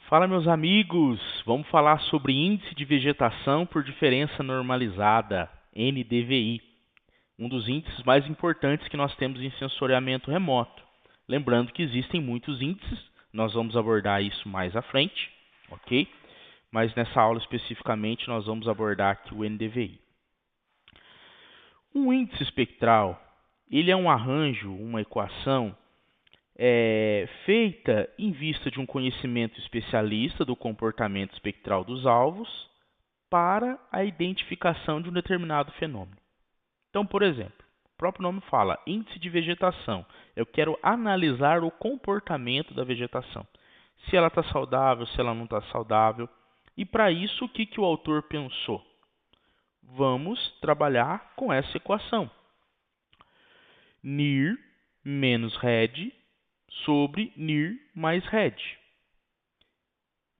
Fala, meus amigos! Vamos falar sobre índice de vegetação por diferença normalizada, NDVI, um dos índices mais importantes que nós temos em sensoriamento remoto. Lembrando que existem muitos índices, nós vamos abordar isso mais à frente, ok? Mas nessa aula especificamente nós vamos abordar aqui o NDVI. Um índice espectral, ele é um arranjo, uma equação feita em vista de um conhecimento especialista do comportamento espectral dos alvos para a identificação de um determinado fenômeno. Então, por exemplo, o próprio nome fala índice de vegetação. Eu quero analisar o comportamento da vegetação. Se ela está saudável, se ela não está saudável. E para isso, o que o autor pensou? Vamos trabalhar com essa equação. NIR menos RED sobre NIR mais RED.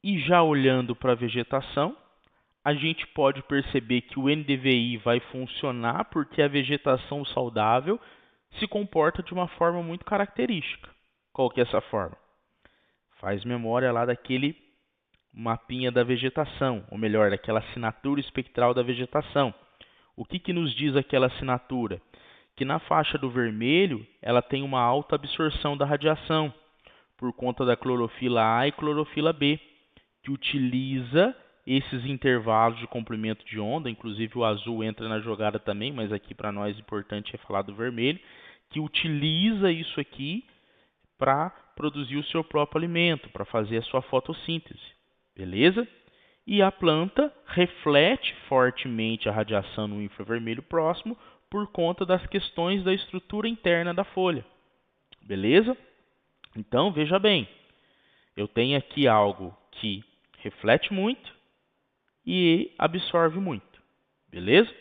E já olhando para a vegetação, a gente pode perceber que o NDVI vai funcionar porque a vegetação saudável se comporta de uma forma muito característica. Qual que é essa forma? Faz memória lá daquele mapinha da vegetação, ou melhor, daquela assinatura espectral da vegetação. O que nos diz aquela assinatura? Que na faixa do vermelho ela tem uma alta absorção da radiação, por conta da clorofila A e clorofila B, que utiliza esses intervalos de comprimento de onda, inclusive o azul entra na jogada também, mas aqui para nós importante é falar do vermelho, que utiliza isso aqui para produzir o seu próprio alimento, para fazer a sua fotossíntese, beleza? E a planta reflete fortemente a radiação no infravermelho próximo por conta das questões da estrutura interna da folha, beleza? Então, veja bem, eu tenho aqui algo que reflete muito e absorve muito, beleza?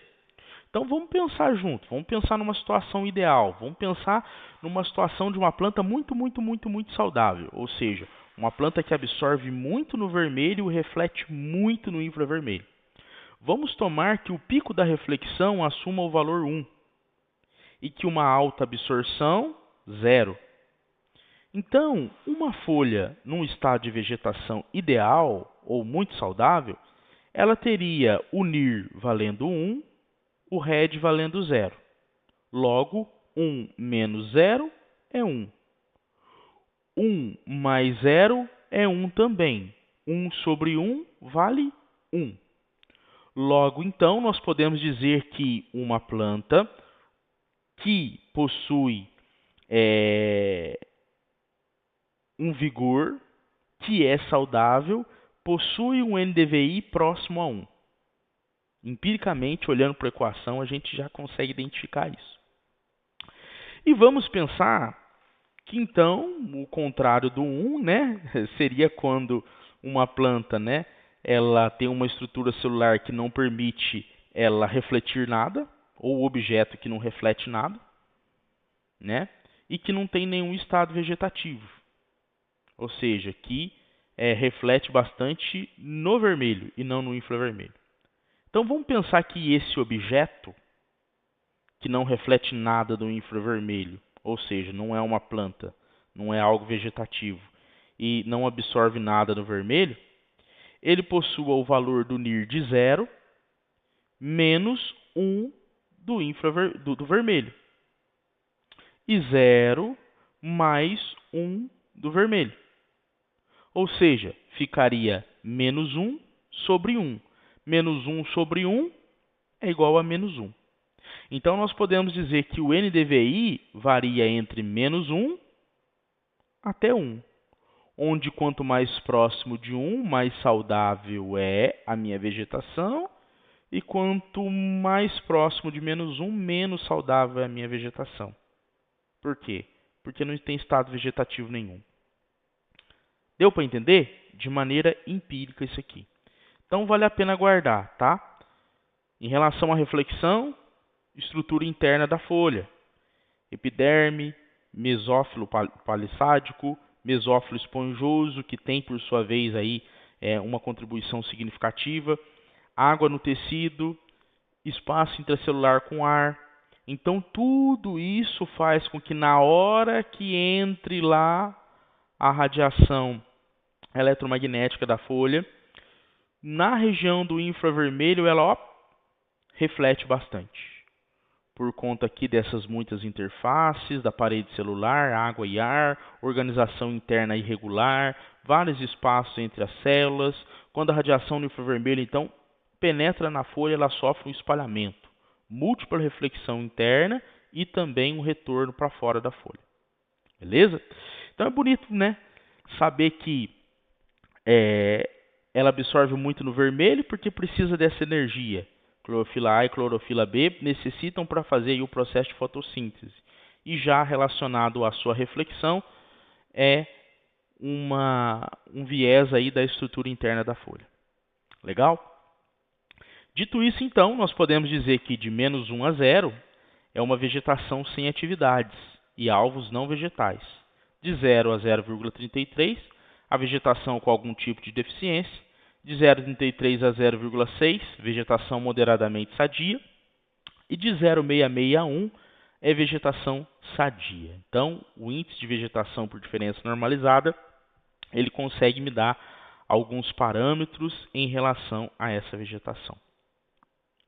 Então, vamos pensar junto, vamos pensar numa situação ideal, vamos pensar numa situação de uma planta muito saudável, ou seja, uma planta que absorve muito no vermelho e reflete muito no infravermelho. Vamos tomar que o pico da reflexão assuma o valor 1 e que uma alta absorção, 0. Então, uma folha num estado de vegetação ideal ou muito saudável, ela teria o NIR valendo 1, o RED valendo 0. Logo, 1 menos 0 é 1. 1 mais 0 é 1 também. 1 sobre 1 vale 1. Logo, então, nós podemos dizer que uma planta que possui um vigor, que é saudável, possui um NDVI próximo a 1. Empiricamente, olhando para a equação, a gente já consegue identificar isso. E vamos pensar que, então, o contrário do 1, né, seria quando uma planta, né, ela tem uma estrutura celular que não permite ela refletir nada, ou objeto que não reflete nada, né, e que não tem nenhum estado vegetativo. Ou seja, que reflete bastante no vermelho e não no infravermelho. Então vamos pensar que esse objeto, que não reflete nada do infravermelho, ou seja, não é uma planta, não é algo vegetativo e não absorve nada no vermelho, ele possua o valor do NIR de 0 menos 1 do vermelho e 0 mais 1 do vermelho. Ou seja, ficaria menos 1 sobre 1. Menos 1 sobre 1 é igual a menos 1. Então, nós podemos dizer que o NDVI varia entre menos 1 até 1. Onde quanto mais próximo de 1, mais saudável é a minha vegetação. E quanto mais próximo de menos 1, menos saudável é a minha vegetação. Por quê? Porque não tem estado vegetativo nenhum. Deu para entender? De maneira empírica isso aqui. Então, vale a pena guardar, tá? Em relação à reflexão, estrutura interna da folha. Epiderme, mesófilo palissádico, mesófilo esponjoso, que tem, por sua vez, aí, uma contribuição significativa. Água no tecido, espaço intracelular com ar. Então, tudo isso faz com que, na hora que entre lá a radiação eletromagnética da folha. Na região do infravermelho, ela ó, reflete bastante. Por conta aqui dessas muitas interfaces, da parede celular, água e ar, organização interna irregular, vários espaços entre as células. Quando a radiação no infravermelho, então, penetra na folha, ela sofre um espalhamento, múltipla reflexão interna e também um retorno para fora da folha. Beleza? Então é bonito, né? Saber que ela absorve muito no vermelho porque precisa dessa energia. Clorofila A e clorofila B necessitam para fazer aí o processo de fotossíntese. E já relacionado à sua reflexão é um viés aí da estrutura interna da folha. Legal? Dito isso, então, nós podemos dizer que de menos 1 a 0 é uma vegetação sem atividades e alvos não vegetais. De 0 a 0,33, a vegetação com algum tipo de deficiência. De 0,33 a 0,6, vegetação moderadamente sadia. E de 0,66 a 1 é vegetação sadia. Então, o índice de vegetação por diferença normalizada, ele consegue me dar alguns parâmetros em relação a essa vegetação.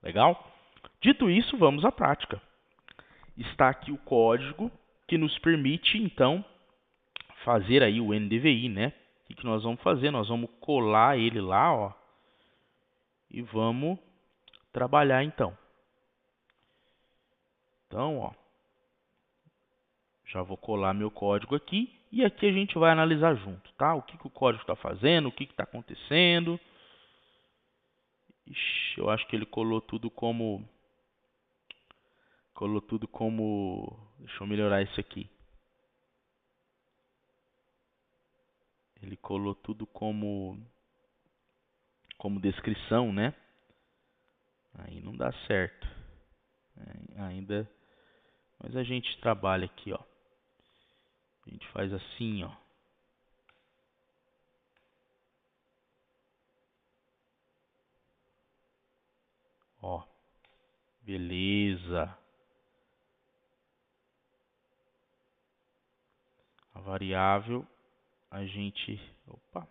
Legal? Dito isso, vamos à prática. Está aqui o código que nos permite, então, fazer aí o NDVI, né? O que nós vamos fazer? Nós vamos colar ele lá, ó, e vamos trabalhar, então. Então, ó, já vou colar meu código aqui e aqui a gente vai analisar junto, tá? O que o código está fazendo, o que está acontecendo. Ixi, eu acho que ele colou tudo como... Deixa eu melhorar isso aqui. Ele colou tudo como descrição, né? Aí não dá certo. Ainda... Mas a gente trabalha aqui, ó. A gente faz assim, ó. Ó. Beleza. A variável a gente... Opa.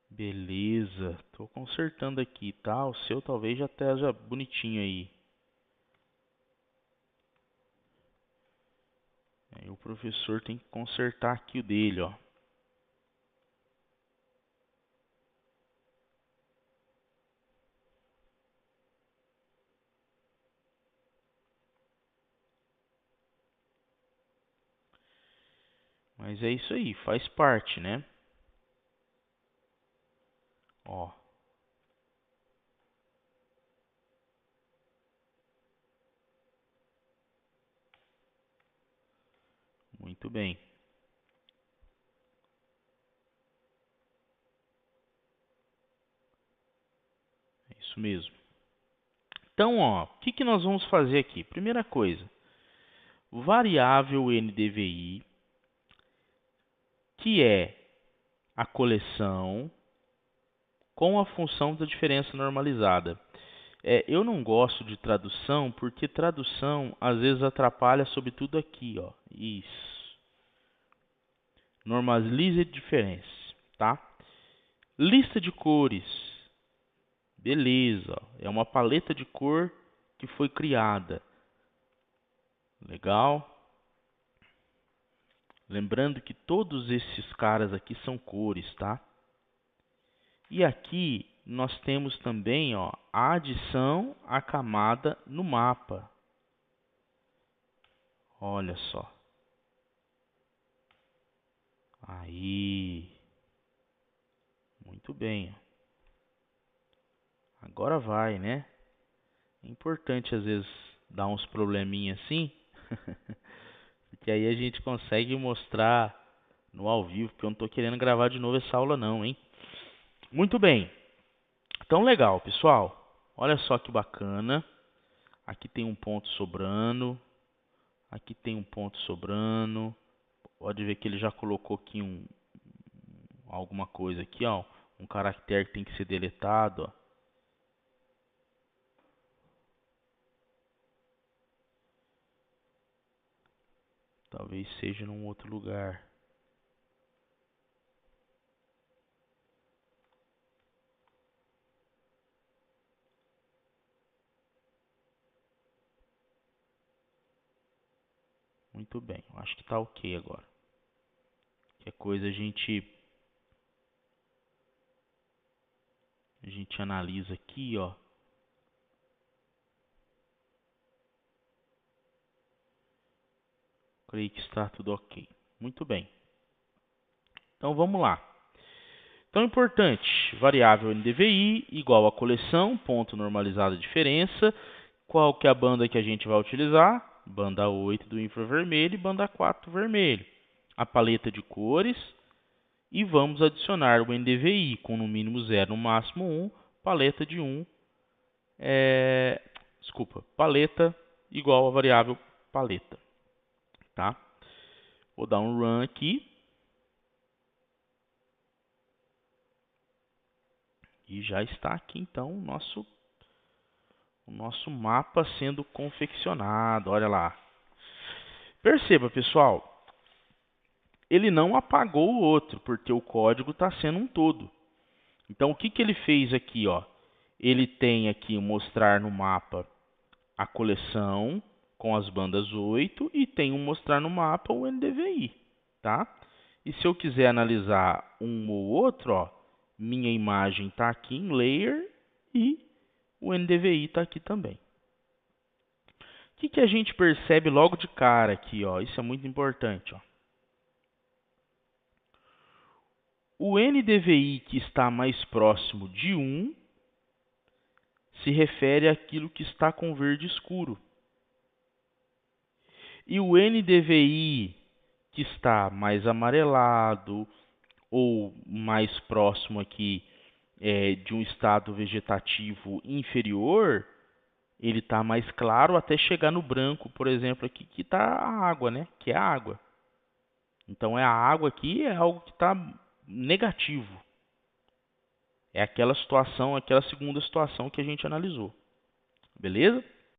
Beleza. Tô consertando aqui, tá? O seu talvez já esteja bonitinho aí. Aí o professor tem que consertar aqui o dele, ó. Mas é isso aí, faz parte, né? Ó. Muito bem. É isso mesmo. Então, ó, o que nós vamos fazer aqui? Primeira coisa, variável NDVI, que é a coleção com a função da diferença normalizada. Eu não gosto de tradução, porque tradução às vezes atrapalha sobretudo aqui, ó. Isso. Normalize diferença, tá? Lista de cores. Beleza, ó. É uma paleta de cor que foi criada. Legal. Lembrando que todos esses caras aqui são cores, tá? E aqui nós temos também, ó, a adição à camada no mapa. Olha só. Aí. Muito bem. Agora vai, né? É importante às vezes dar uns probleminha assim, porque aí a gente consegue mostrar no ao vivo, porque eu não estou querendo gravar de novo essa aula não, hein? Muito bem. Então legal, pessoal. Olha só que bacana. Aqui tem um ponto sobrando. Aqui tem um ponto sobrando. Pode ver que ele já colocou aqui alguma coisa aqui, ó, um caractere que tem que ser deletado, ó. Talvez seja num outro lugar. Muito bem, eu acho que tá ok agora. Qualquer coisa a gente analisa aqui, ó. Creio que está tudo ok. Muito bem. Então vamos lá. Então importante, variável NDVI igual a coleção, ponto normalizado diferença. Qual que é a banda que a gente vai utilizar? Banda 8 do infravermelho e banda 4 do vermelho. A paleta de cores e vamos adicionar o NDVI com no mínimo 0, no máximo 1, paleta de 1, paleta igual a variável paleta, tá? Vou dar um run aqui e já está aqui então o nosso mapa sendo confeccionado. Olha lá. Perceba, pessoal, ele não apagou o outro, porque o código está sendo um todo. Então, o que que ele fez aqui, ó? Ele tem aqui mostrar no mapa a coleção com as bandas 8 e tem mostrar no mapa o NDVI, tá? E se eu quiser analisar um ou outro, ó, minha imagem está aqui em Layer e o NDVI está aqui também. O que que a gente percebe logo de cara aqui, ó? Isso é muito importante, ó. O NDVI que está mais próximo de 1 se refere àquilo que está com verde escuro. E o NDVI que está mais amarelado ou mais próximo aqui de um estado vegetativo inferior, ele está mais claro até chegar no branco, por exemplo, aqui que está a água, né? Que é a água. Então a água aqui é algo que está negativo. É aquela situação, aquela segunda situação que a gente analisou. Beleza?